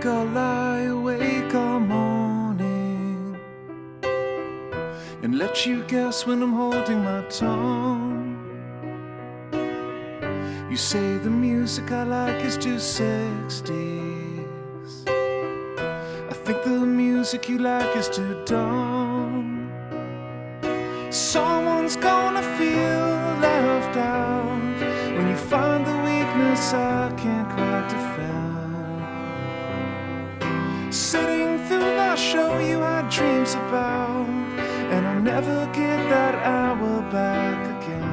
I'll lie awake all morning and let you guess when I'm holding my tongue. You say the music I like is too 60s. I think the music you like is too dumb. Someone's gonna feel left out when you find the weakness I can't quite defend. Sitting through the show you had dreams about, and I'll never get that hour back again.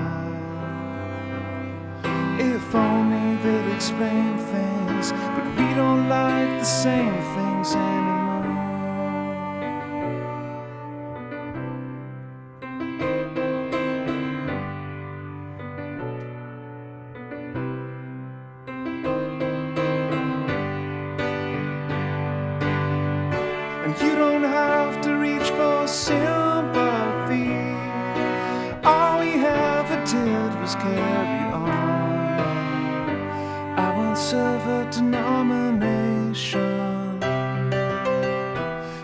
If only they'd explain things, but we don't like the same things anymore. And you don't have to reach for sympathy. All we ever did was carry on. Serve a denomination.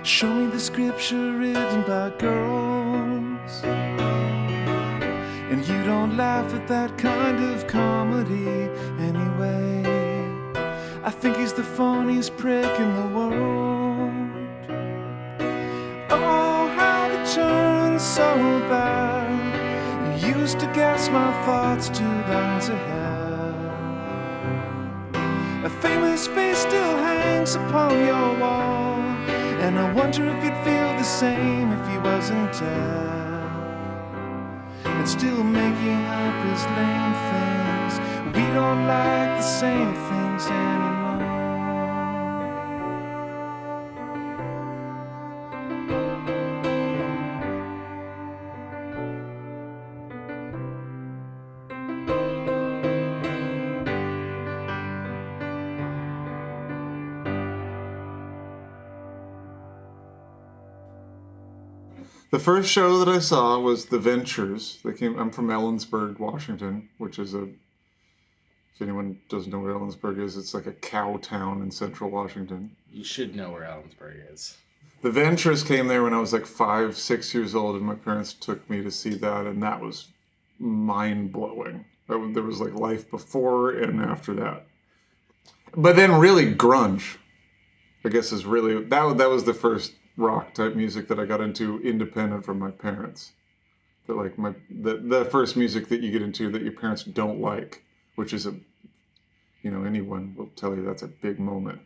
Show me the scripture written by girls. And you don't laugh at that kind of comedy anyway. I think he's the funniest prick in the world. Oh, how'd it turn so bad? You used to guess my thoughts 2 lines ahead. A famous face still hangs upon your wall, and I wonder if you'd feel the same if he wasn't dead. And still making up his lame things. We don't like the same things anymore. The first show that I saw was The Ventures. I'm from Ellensburg, Washington, which is if anyone doesn't know where Ellensburg is, it's like a cow town in central Washington. You should know where Ellensburg is. The Ventures came there when I was like 5, 6 years old, and my parents took me to see that, and that was mind-blowing. There was like life before and after that. But then really grunge, I guess, is really... That was the first rock type music that I got into independent from my parents. That like the first music that you get into that your parents don't like, which is anyone will tell you that's a big moment.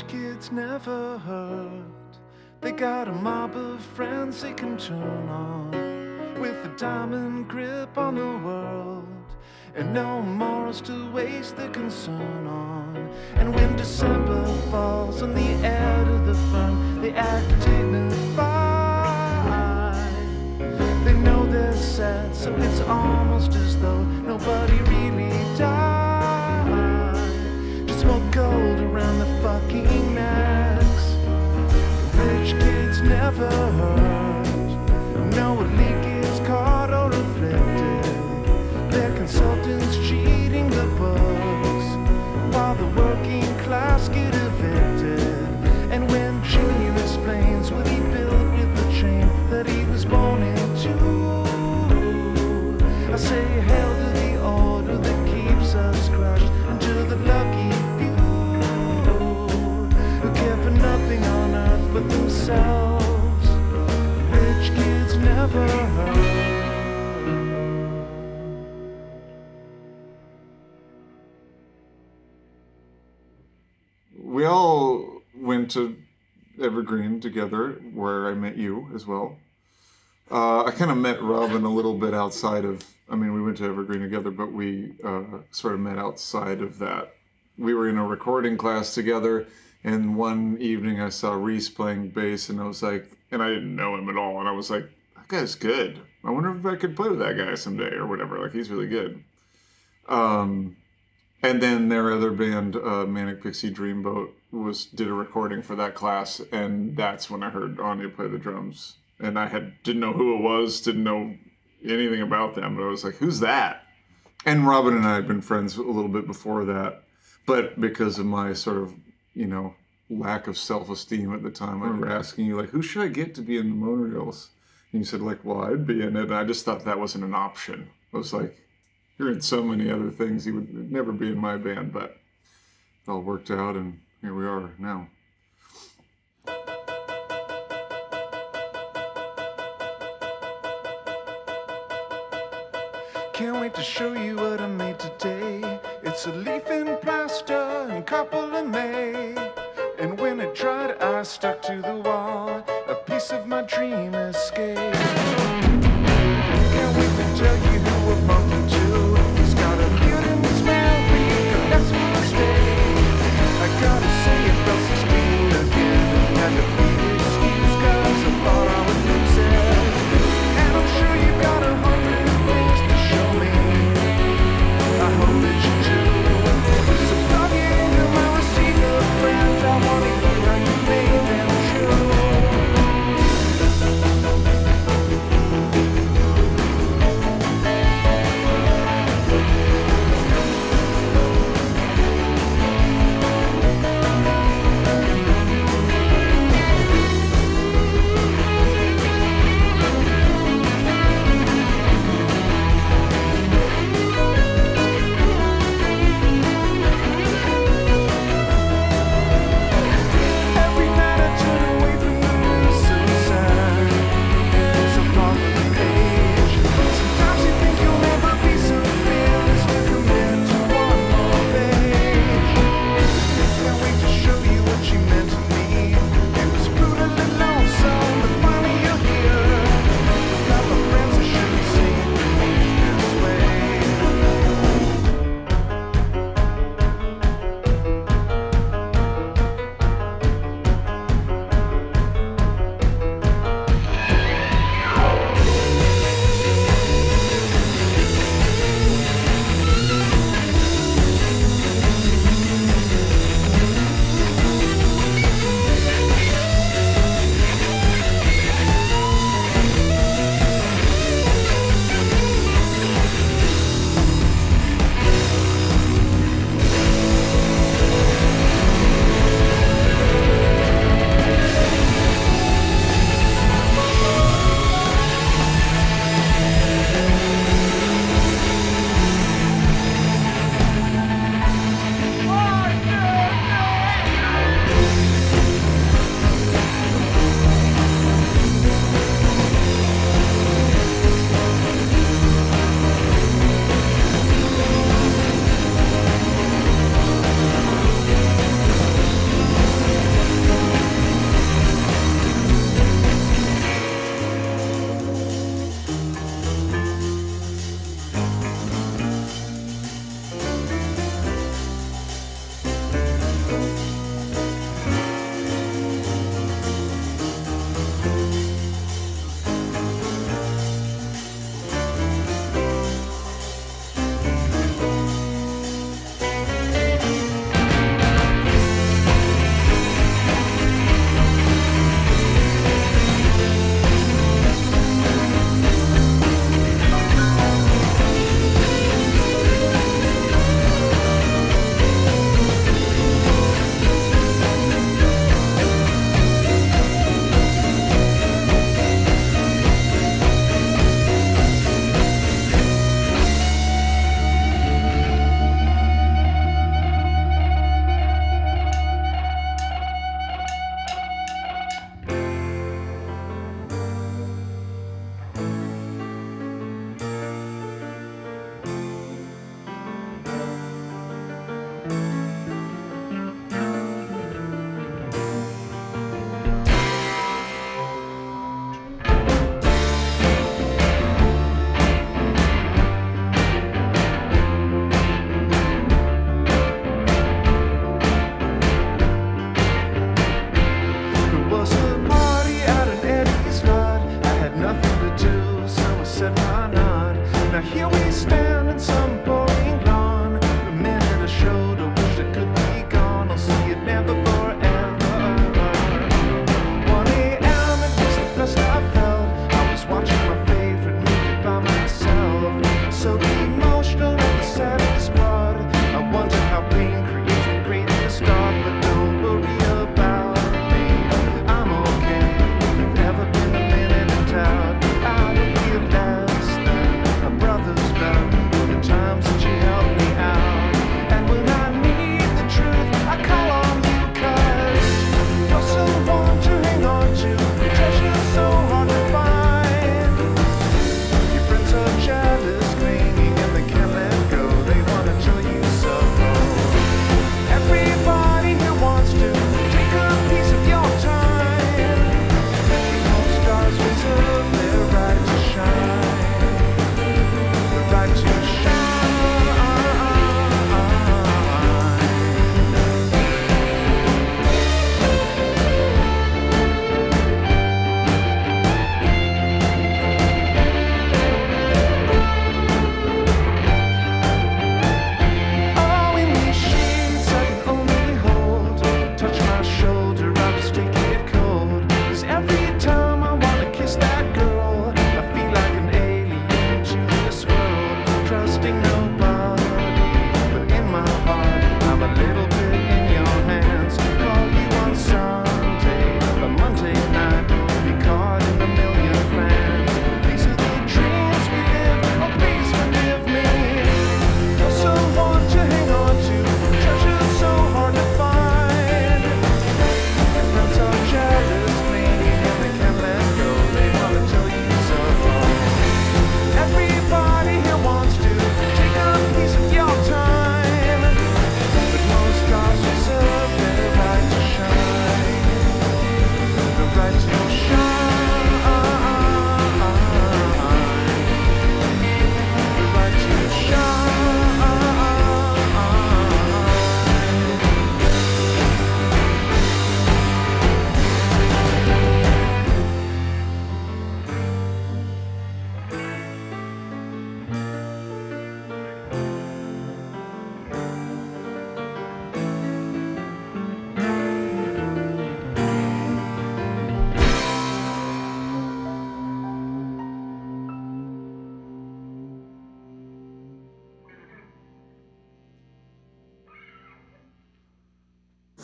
Rich kids never hurt. They got a mob of friends they can turn on, with a diamond grip on the world, and no morals to waste their concern on. And when December falls on the air to the front, they act dignified. They know they're sad, so it's almost as though nobody really died. Just more gold around the fucking necks. Rich kids never hurt. No elite gets caught or afflicted. Their consultants cheating the books, while the working class get evicted. And when Junior explains what he built with the chain that he was born into, I say hail to the order that keeps us crushed, and to the lucky few who care for nothing on earth but themselves. Rich kids never hurt. We all went to Evergreen together, where I met you as well. I kind of met Robin a little bit outside of, I mean, we went to Evergreen together, but we sort of met outside of that. We were in a recording class together, and one evening I saw Rees playing bass, and I was like, and I didn't know him at all, and I was like, that guy's good. I wonder if I could play with that guy someday or whatever. Like, he's really good. And then their other band, Manic Pixie Dreamboat, did a recording for that class, and that's when I heard Ahnya play the drums. And I didn't know who it was, didn't know anything about them, but I was like, who's that? And Robin and I had been friends a little bit before that, but because of my sort of, lack of self-esteem at the time, I remember asking you, like, who should I get to be in the Monorails? And you said, like, well, I'd be in it. And I just thought that wasn't an option. I was like, you're in so many other things, you would never be in my band, but it all worked out, and here we are now. Can't wait to show you what I made today. It's a leaf in plaster and couple of May. And when it dried, I stuck to the wall. A piece of my dream escape. Can't wait to tell you who we're bumping to. He's got a mutant smell, but that's my mistake. I gotta say it felt 16 again. Had to be excused 'cause I thought I was losing. And I'm sure you've got 100 things to show me. I hope that you do. So plug into my receiver, friend. I wanna hear how you made them true.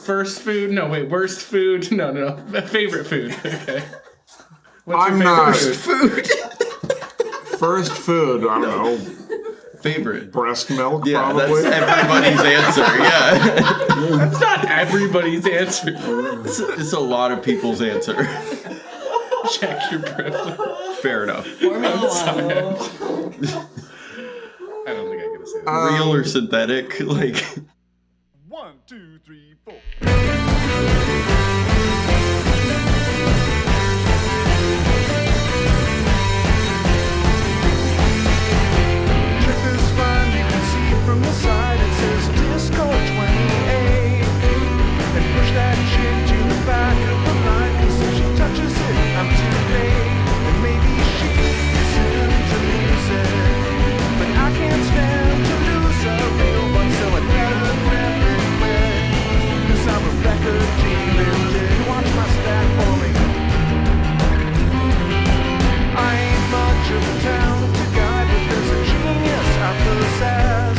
First food? No, wait. Worst food? No. Favorite food. Okay. What's I'm your not. favorite food? First food, I don't know. Favorite. Breast milk, Yeah, probably. that's everybody's answer. Yeah. That's not everybody's answer. It's a lot of people's answer. Check your privilege. Fair enough. Formula One. I don't think I can say that. Real or synthetic? Like, 1, 2, 3, 4. Check this fine, you can see from the side it says Disco 28. And push that chick to the back of the line, 'cause if she touches it, I'm too late. And maybe she's into music, but I can't stand to lose a real one, so I better grab it quick. 'Cause I'm a record dealer, watch my stack for me. I ain't much of a talented guy, but there's a genius I possess.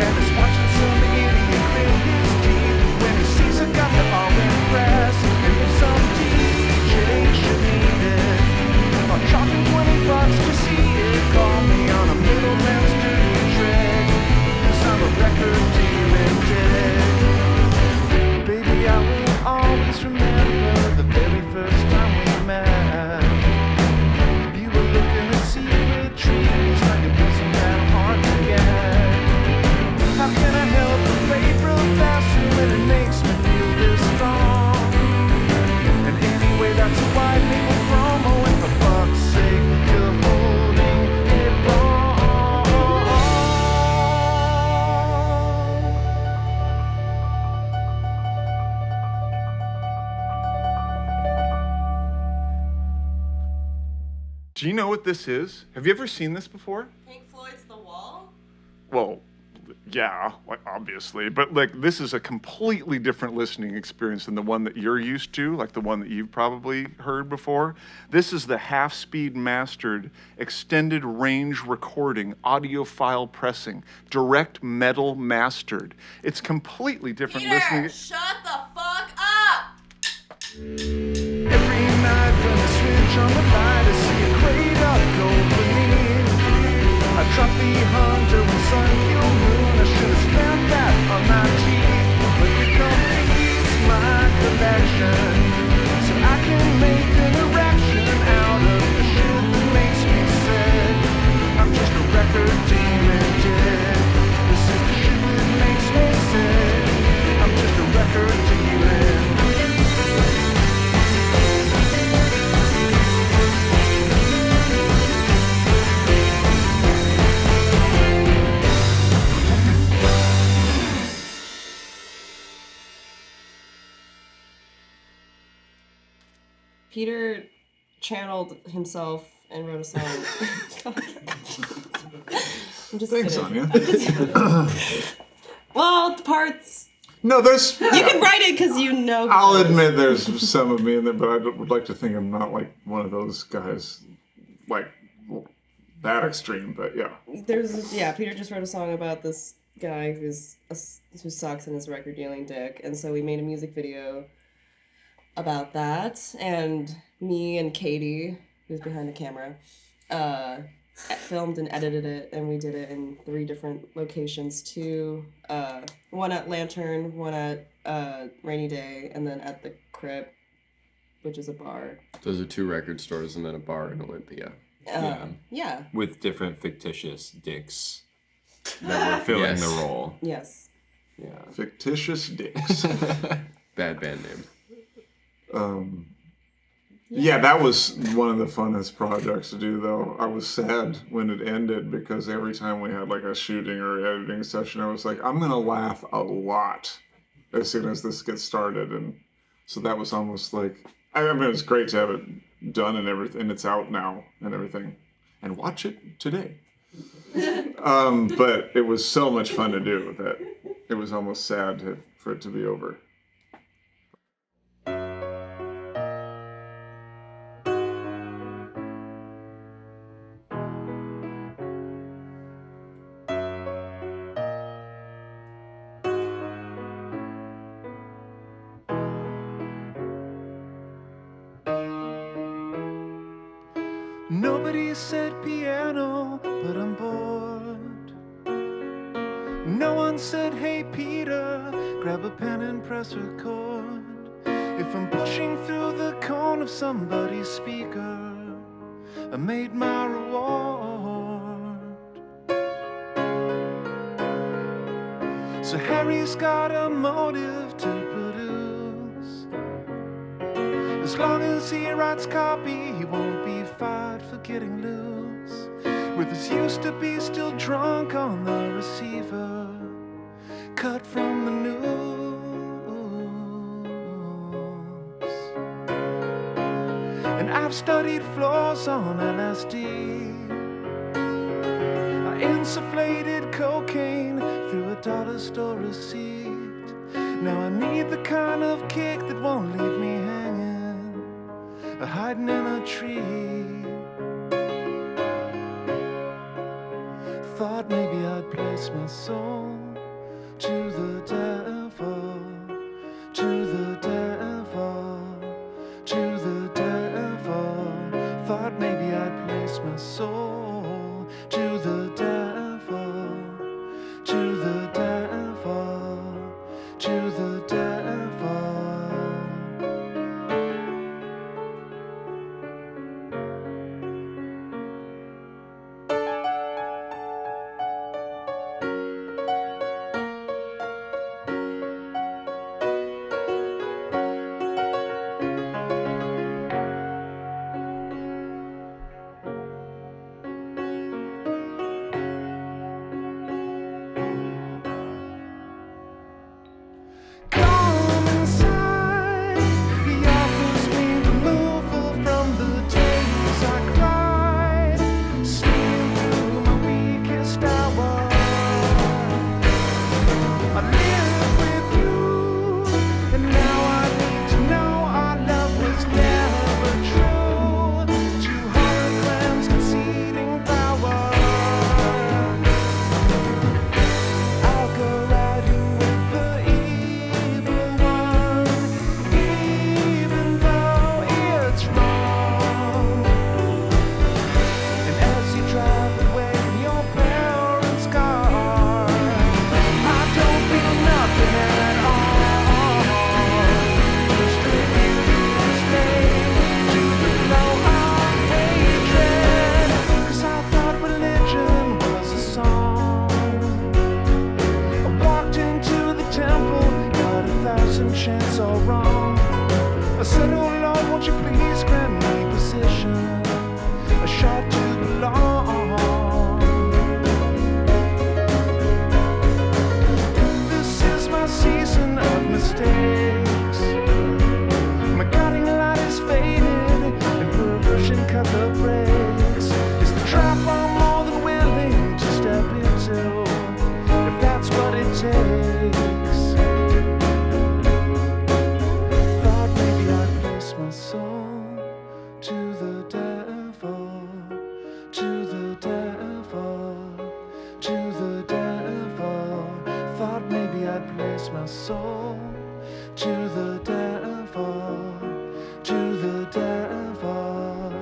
And it's watching some idiot clear his teeth when he sees a guy that all impress. And if some DJ should need it, I'm charging $20 to see it. Call me on a middleman's dirty trick, 'cause I'm a record dealing dick. Baby, I will always remember the very first time we met. You were looking at secret trees like it wasn't that hard to get. How can I help but play real fast when it makes me feel this strong? And anyway, that's a white label promo, and for fuck's sake, you're holding it wrong. Do you know what this is? Have you ever seen this before? Pink Floyd's The Wall? Well, yeah, like obviously, but like this is a completely different listening experience than the one that you're used to, like the one that you've probably heard before. This is the half-speed mastered, extended range recording, audiophile pressing, direct metal mastered. It's completely different listening. Shut the fuck up! Every night when I switch on the light, I see a crate of gold beneath. I drop the hunter when sun-killed moon. I should have spent that on my teeth, but it completes my collection, so I can make an erection out of the shit that makes me sick. I'm just a record demon dick. This is the shit that makes me sick. I'm just a record demon. Peter channeled himself and wrote a song. I'm just Thanks, kidding. Ahnya. Well, the parts. No, there's. You can write it because you know. I'll admit there's some of me in there, but I would like to think I'm not like one of those guys, like that extreme. But yeah. Peter just wrote a song about this guy who sucks and is a record dealing dick, and so we made a music video about that, and me and Kady, who's behind the camera, filmed and edited it, and we did it in 3 different locations, one at Lantern, one at Rainy Day, and then at the Crib, which is a bar. those are 2 record stores and then a bar in Olympia. Yeah. With different fictitious dicks that were filling Yes. the role. Yes. Yeah. Fictitious dicks. Bad band name. Yeah, that was one of the funnest projects to do, though. I was sad when it ended because every time we had like a shooting or editing session, I was like, I'm going to laugh a lot as soon as this gets started. And so that was almost like, I mean, it's great to have it done and everything. It's out now and everything. And watch it today. But it was so much fun to do that it was almost sad for it to be over. Nobody said piano, but I'm bored. No one said, hey Peter, grab a pen and press record. If I'm pushing through the cone of somebody's speaker, I made my reward. So Harry's got a motive to produce. As long as he writes copy, he won't be fired for getting loose. With his used to be still drunk on the receiver, cut from the news. And I've studied floors on LSD. I insufflated cocaine through a dollar store receipt. Now I need the kind of kick that won't leave me hanging, hiding in a tree. Thought maybe I'd place my soul to the devil, to the devil, to the devil. Thought maybe I'd place my soul to the devil, to the devil, to the devil. Come inside, he offers me removal from the days I cried, sleeping through my weakest hour. I live with you, and now I need to know our love was never true. Two holograms conceding power. I'll go riding with the evil one, even though it's wrong. And as you drive away in your parents' car, I don't feel nothing at all. Just a hideous slave to the flow of hatred. 'Cause I thought religion was a song. I walked into the temple, got 1,000 chants all wrong. I said, oh Lord, won't you please grant me position, a shot to belong. This is my season of mistakes. My guiding light is faded, and perversion cut the brakes. It's the trap I'm more than willing to step into, if that's what it takes. Thought maybe I'd place my soul to the devil, to the devil, to the devil. Thought maybe I'd place my soul to the devil, to the devil,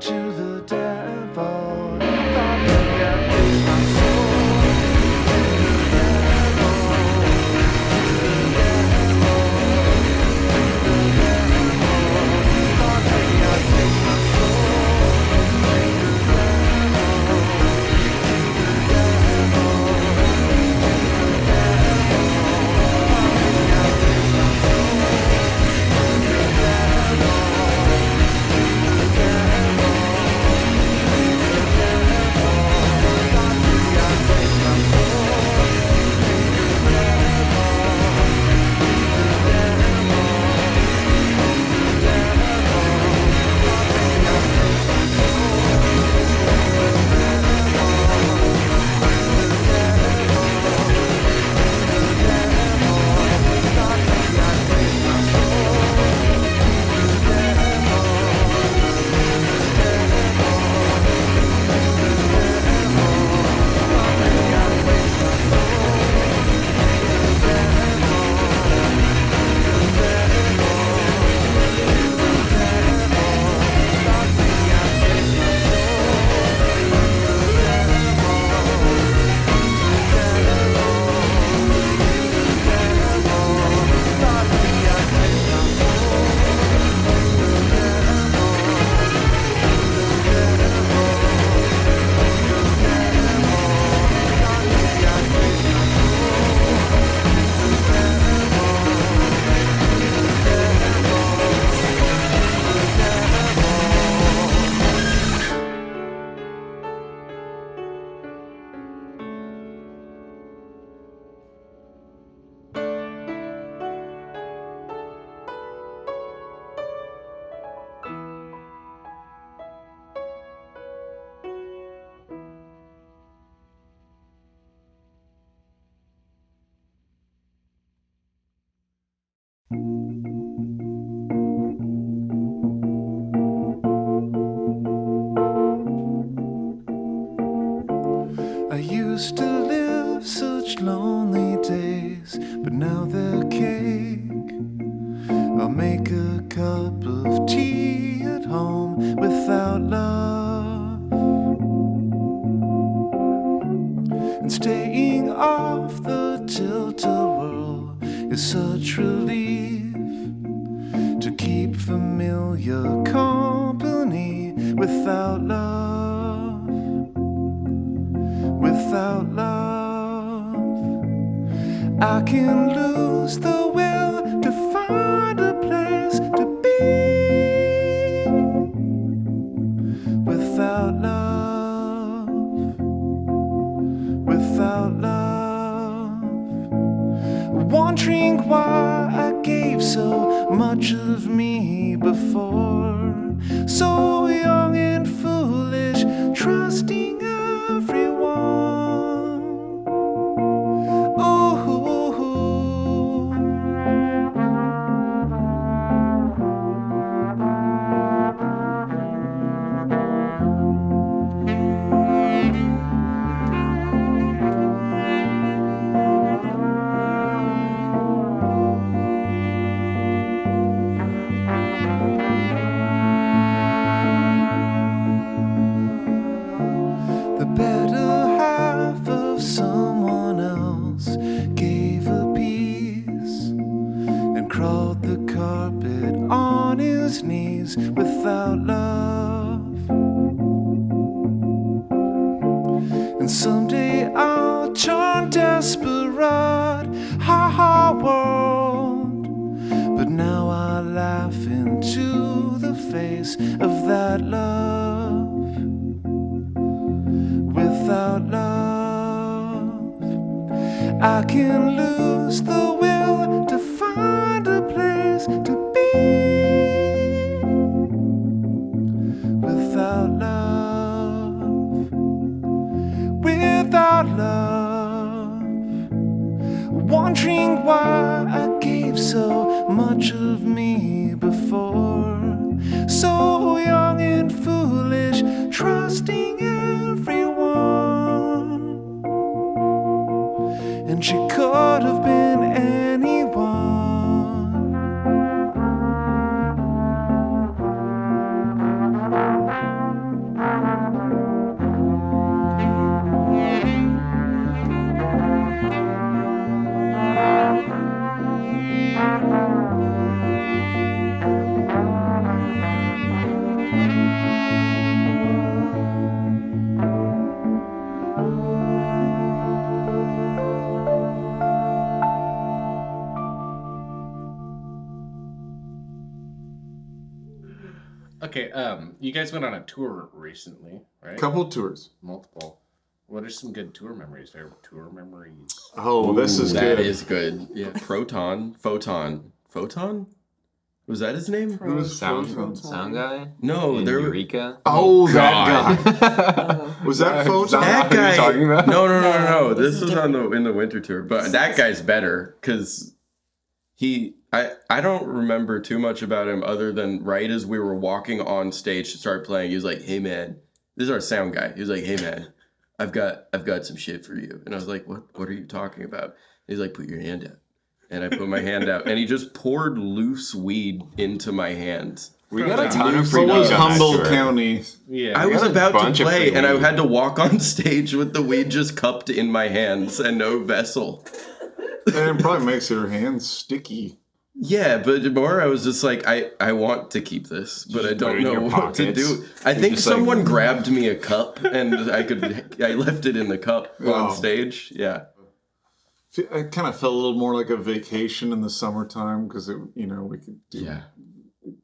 to the devil. Thought maybe I'd place my soul to the devil, to the devil, to the devil. Thought maybe I'd place my soul to the devil, to the devil, to the devil. Thought maybe I'd place my soul to the devil, to the devil. used to live such lonely days, but now they're cake. I'll make a cup of tea at home without love. And staying off the tilt-a-whirl is such relief to keep familiar company without love. Without love, I can lose the will to find a place to be. Without love, without love, wondering why I gave so much of me before. So young and foolish, trusting everyone. Ooh. The better half of someone else gave a piece and crawled the carpet on his knees without love. And someday I'll turn desperate, ha ha world. But now I laugh into the face of that love. Without love, I can lose the will to find a place to be. Without love, without love, wondering why I gave so much of me before. So young and foolish, trusting everyone. And she could have been anyone. Okay, you guys went on a tour recently, right? Couple tours. Multiple. What are some good tour memories? Favorite tour memories? Oh, this is That good. is good. Yeah, Photon. Was that his name? Who was Sound guy? No, In there. Eureka? Oh, God. that guy. Was that Photon? That Who are you guy. talking about? No. This This is was on in the winter tour, but that guy's better because I don't remember too much about him other than right as we were walking on stage to start playing, he was like, "Hey man, this is our sound guy." He was like, "Hey man, I've got some shit for you," and I was like, "What are you talking about?" He's like, "Put your hand out," and I put my hand out, and he just poured loose weed into my hands. We got a ton of So free was weed on that Humboldt tour. County. Yeah. I was got a about to bunch of play, free and I weed. had to walk on stage with the weed just cupped in my hands and no vessel. And it probably makes your hands sticky. Yeah, but more I was just like, I want to keep this, but I put it don't in know your what to pockets. do. I think just like- someone grabbed me a cup and I left it in the cup Wow. on stage. Yeah. I kind of felt a little more like a vacation in the summertime because we could do Yeah.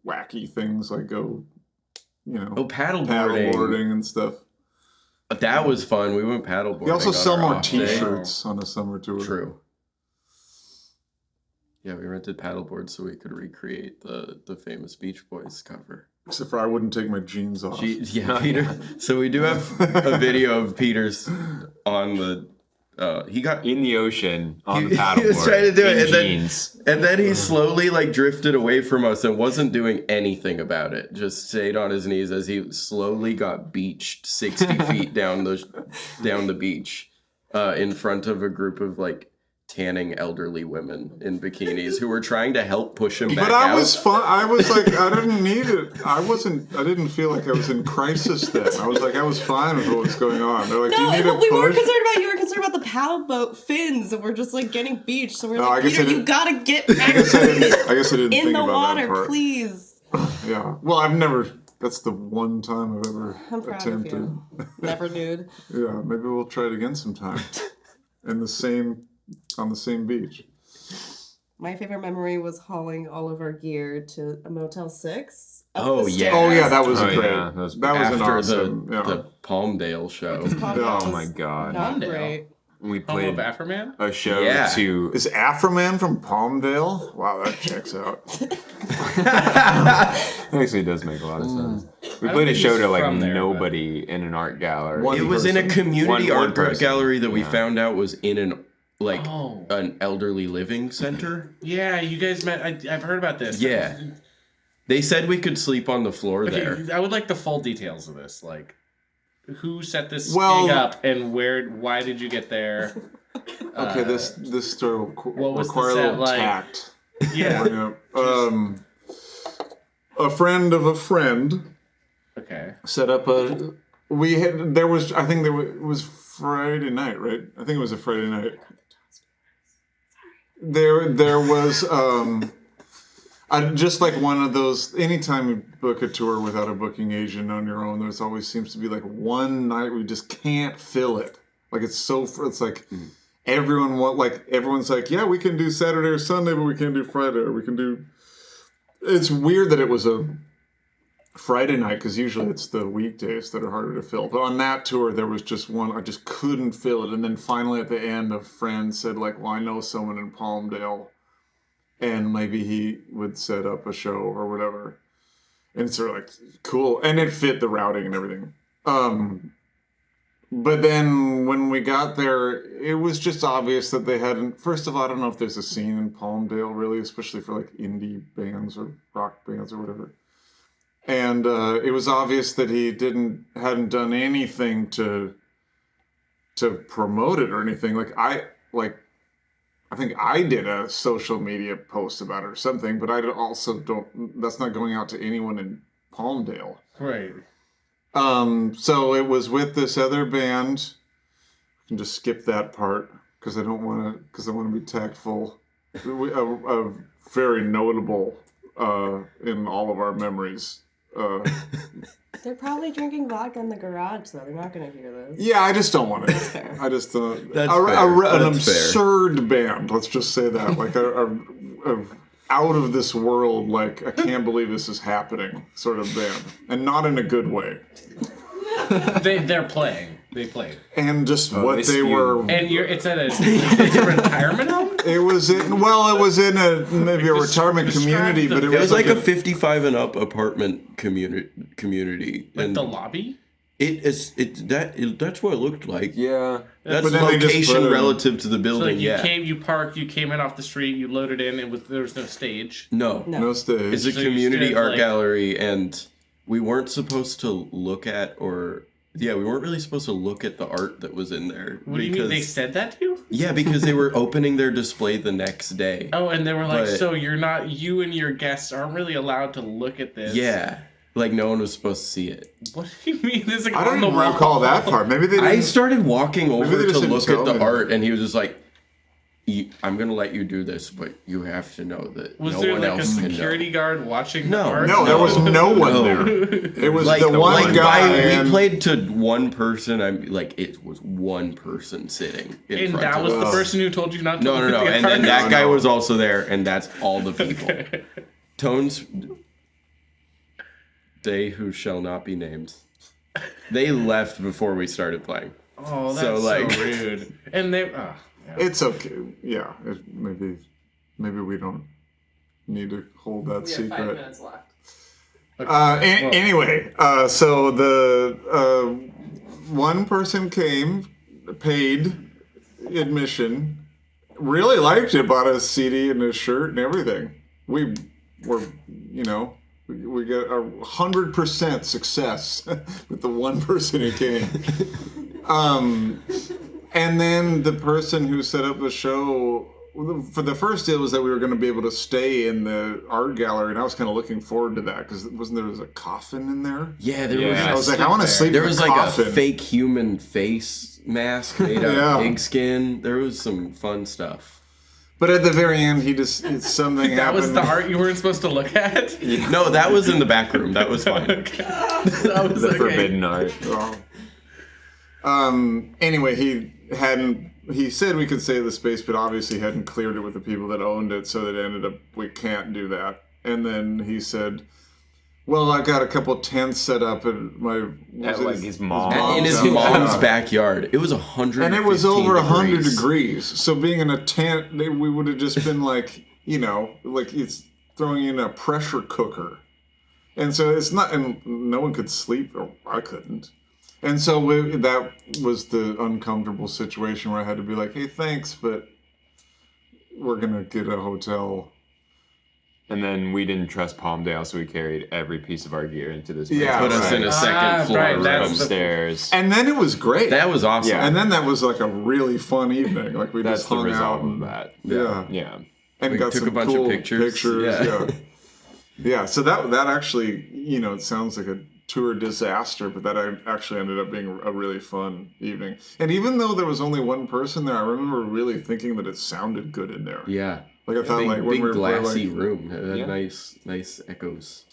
wacky things like go, Oh, paddleboarding. paddleboarding and stuff. That was fun. We went paddleboarding. We also on sell our more off day. T-shirts on a summer tour. True. Yeah, we rented paddleboards so we could recreate the famous Beach Boys cover. Except for I wouldn't take my jeans off. Peter. So we do have a video of Peter's on the. He got In the ocean, on the He paddleboard. was trying to do it, in and then- jeans. And then he slowly drifted away from us and wasn't doing anything about it. Just stayed on his knees as he slowly got beached 60 feet down the beach. in front of a group of like tanning elderly women in bikinis who were trying to help push him back But I out. was fine. I was like, I didn't need it. I didn't feel like I was in crisis then. I was like, I was fine with what was going on. They're like, do you need a we weren't push? concerned about you. Were concerned about the paddle boat fins, and we're just like getting beached. So we're Oh, I like, guess Peter, I you didn't- gotta get back I guess I didn't in think the about water, that part. please. Yeah. Well, I've never. That's the one time I've ever I'm proud attempted. of you. Never nude. Yeah, maybe we'll try it again sometime. On the same beach. My favorite memory was hauling all of our gear to a Motel 6. up Oh, the yeah. stairs. Oh yeah, that was Oh, great. yeah, that was That was an after awesome. Yeah. the Palmdale show. Podcast Oh my was God. Not Palmdale. great. We Home of played Afroman? a show Yeah. to. Is Afroman from Palmdale? Wow, that checks out. It actually does make a lot of sense. We I played a don't show think to he's like from there, nobody in an art gallery. One It was in a person. community One art person. gallery that we Yeah. found out was in an Oh. an elderly living center. Yeah, you guys met. I've heard about this. Yeah. They said we could sleep on the floor there. Okay, I would like the full details of this. Like, who set this Well- gig up and why did you get there? Okay, this story will what was the require a set little like? tact. Yeah. Yeah. A friend of a friend Okay. set up a. We had there was I think it was Friday night, right? I think it was a Friday night. There was just like one of those. Anytime you book a tour without a booking agent on your own, there's always seems to be like one night we just can't fill it. Like it's like everyone's like, yeah, we can do Saturday or Sunday, but we can't do Friday, or we can do. It's weird that it was a Friday night because usually it's the weekdays that are harder to fill. But on that tour, there was just one. I just couldn't fill it. And then finally at the end, a friend said, like, well, I know someone in Palmdale and maybe he would set up a show or whatever. And it's sort of like, cool. And it fit the routing and everything. But then when we got there, it was just obvious that they hadn't. First of all, I don't know if there's a scene in Palmdale, really, especially for like indie bands or rock bands or whatever. And it was obvious that he hadn't done anything to promote it or anything. I think I did a social media post about it or something, but I also don't. That's not going out to anyone in Palmdale. Right. So it was with this other band. I can just skip that part because I want to be tactful. A very notable in all of our memories. They're probably drinking vodka in the garage, though. They're not going to hear this. Yeah, I just don't want to. That's fair. I just don't. That's an fair. That's absurd band. Let's just say that, like a out of this world, like I can't believe this is happening, sort of band, and not in a good way. They're playing. They played. And just what they they spewed. were. And it's a retirement home? It was in maybe a retirement community, but It was like a 55 and up apartment community. Like and the lobby? that's what it looked like. Yeah. That's But then they just location put in- relative to the So building. like you yeah. came, you parked, you came in off the street, you loaded in, there was no stage. No. No stage. It's a So you community stood, art like- gallery, and we weren't supposed to look at we weren't really supposed to look at the art that was in there. What do you mean they said that to you? Yeah, because they were opening their display the next day. Oh, and they were like, But- so you and your guests aren't really allowed to look at this. Yeah. Like no one was supposed to see it. What do you mean? It's like I don't on the even wall. recall that part. Maybe they I didn't. started walking they over just to didn't look tell at the me. art, and he was just like, I'm going to let you do this, but you have to know that Was no there one like a else can security know. guard watching No. the art? No, there was no one No. there. It was Like, the one guy. we and played to one person. It was one person sitting in And front that of was us. the person who told you not to No, look no, at no. the And then art? that guy No. was also there, and that's all the people. Tones, they who shall not be named. They left before we started playing. Oh, that's So, so, like- rude. And they... Oh, yeah. It's okay. Yeah, maybe we don't need to hold that We have 5 secret. minutes left. Anyway, so the one person came, paid admission, really liked it, bought a CD and a shirt and everything. We were, we got 100% success with the one person who came. And then the person who set up the show for the first deal was that we were going to be able to stay in the art gallery, and I was kind of looking forward to that because there was a coffin in there? Yeah, there Yeah. was. I was like, I want to sleep There in was a like coffin. a fake human face mask made out Yeah. of pig skin. There was some fun stuff. But at the very end, something That happened. was the art you weren't supposed to look at? No, that was in the back room. That was fine. That was The okay. forbidden art. Anyway, he said we could stay in the space, but obviously hadn't cleared it with the people that owned it, so that ended up we can't do that. And then he said, well, I've got a couple tents set up at His mom. In his house. mom's backyard. It was 100. And it was over 100 degrees. So being in a tent, we would have just been like, like it's throwing in a pressure cooker. And so it's not, and no one could sleep, or I couldn't. And so that was the uncomfortable situation where I had to be like, hey, thanks, but we're going to get a hotel. And then we didn't trust Palmdale, so we carried every piece of our gear into this place. Yeah, Put us in a second floor right, room. that's the- Upstairs. And then it was great. That was awesome. Yeah. And then that was like a really fun evening. Like we That's just the hung result out. of that. Yeah. Yeah. And We got took some a bunch of cool pictures. Yeah. Yeah. Yeah, so that actually, it sounds like a tour disaster, but that actually ended up being a really fun evening. And even though there was only one person there, I remember really thinking that it sounded good in there. Yeah. Like I thought, Big, like when big we were glassy like, room. It had Yeah. nice echoes.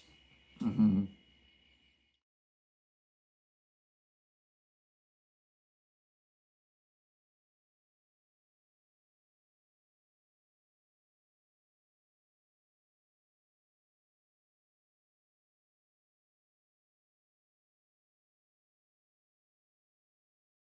Mhm.